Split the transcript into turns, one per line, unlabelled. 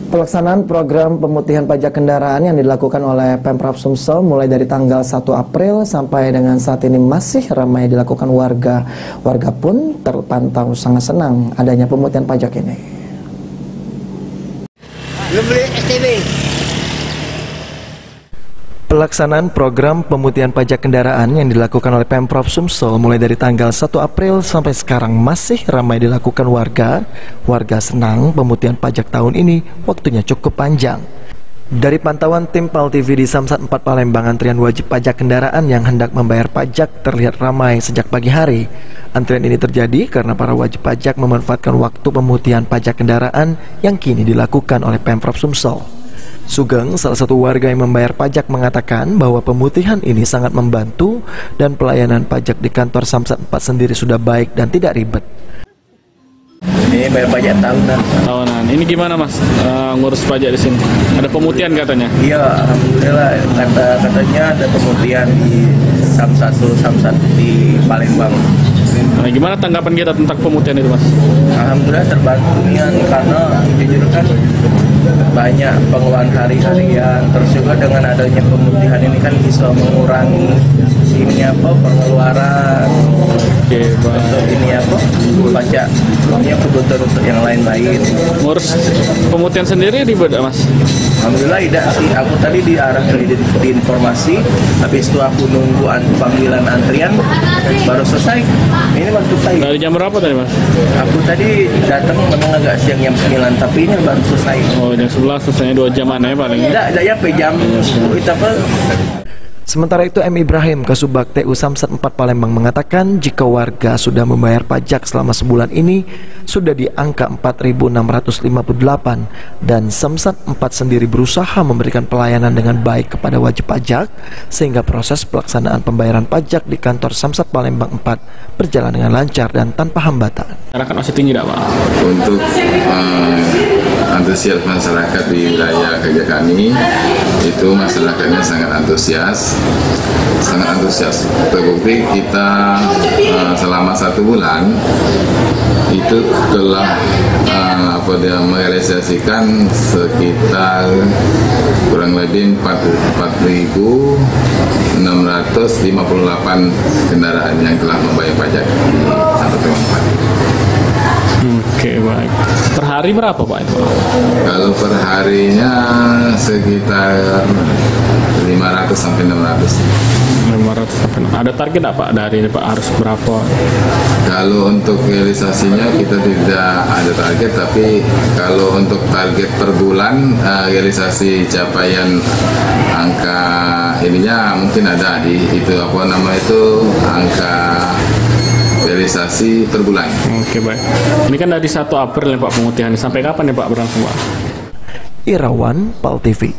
Pelaksanaan program pemutihan pajak kendaraan yang dilakukan oleh Pemprov Sumsel mulai dari tanggal 1 April sampai dengan saat ini masih ramai dilakukan warga. Warga pun terpantau sangat senang adanya pemutihan pajak ini.
Belum beli STB.
Pelaksanaan program pemutihan pajak kendaraan yang dilakukan oleh Pemprov Sumsel mulai dari tanggal 1 April sampai sekarang masih ramai dilakukan warga. Warga senang pemutihan pajak tahun ini waktunya cukup panjang. Dari pantauan tim PAL TV di Samsat 4 Palembang, antrian wajib pajak kendaraan yang hendak membayar pajak terlihat ramai sejak pagi hari. Antrian ini terjadi karena para wajib pajak memanfaatkan waktu pemutihan pajak kendaraan yang kini dilakukan oleh Pemprov Sumsel. Sugeng, salah satu warga yang membayar pajak, mengatakan bahwa pemutihan ini sangat membantu dan pelayanan pajak di kantor Samsat 4 sendiri sudah baik dan tidak ribet.
Ini bayar pajak tahunan.
Tahunan. Ini gimana Mas ngurus pajak di sini? Ada pemutihan katanya?
Iya, alhamdulillah. Katanya ada pemutihan di Samsat di Palembang.
Nah, gimana tanggapan kita tentang pemutihan itu Mas?
Alhamdulillah terbantu Nian, karena jujur kan banyak pengeluaran hari-harian, terus juga dengan adanya pemutihan ini kan bisa mengurangi pengeluaran.
Oke,
untuk pajak, punya kebutuhan untuk yang lain-lain.
Ngurus pemutihan sendiri ribet Mas?
Alhamdulillah tidak sih, aku tadi diarah di informasi, habis itu aku nunggu panggilan antrian baru selesai. Ini baru selesai.
Dari jam berapa tadi Mas?
Aku tadi datang memang agak siang jam 9, tapi ini baru selesai.
Oh, jam 11 selesainya 2 jaman ya paling?
Tidak nyampe jam 10 itu apa?
Sementara itu, M. Ibrahim, Kasubag TU Samsat 4 Palembang, mengatakan jika warga sudah membayar pajak selama sebulan ini sudah di angka 4.658 dan Samsat 4 sendiri berusaha memberikan pelayanan dengan baik kepada wajib pajak sehingga proses pelaksanaan pembayaran pajak di kantor Samsat Palembang 4 berjalan dengan lancar dan tanpa hambatan.
Masyarakat masih tinggi tidak Pak?
Untuk antusias masyarakat di wilayah kerja kami itu masyarakatnya sangat antusias. Terbukti kita selama 1 bulan itu telah merealisasikan sekitar kurang lebih 4.658 kendaraan yang telah membayar pajak di Samsat 4.
Oke, baik. Per hari berapa Pak itu?
Kalau per harinya sekitar 500 sampai 600.
500 sampai 600. Ada target apa dari ini Pak, harus berapa?
Kalau untuk realisasinya kita tidak ada target, tapi kalau untuk target per bulan realisasi capaian angka ininya mungkin ada di angka realisasi per bulan.
Oke, baik. Ini kan dari 1 April ya Pak pemutihan, sampai kapan ya Pak berlangsung Pak?
Irawan, PAL TV.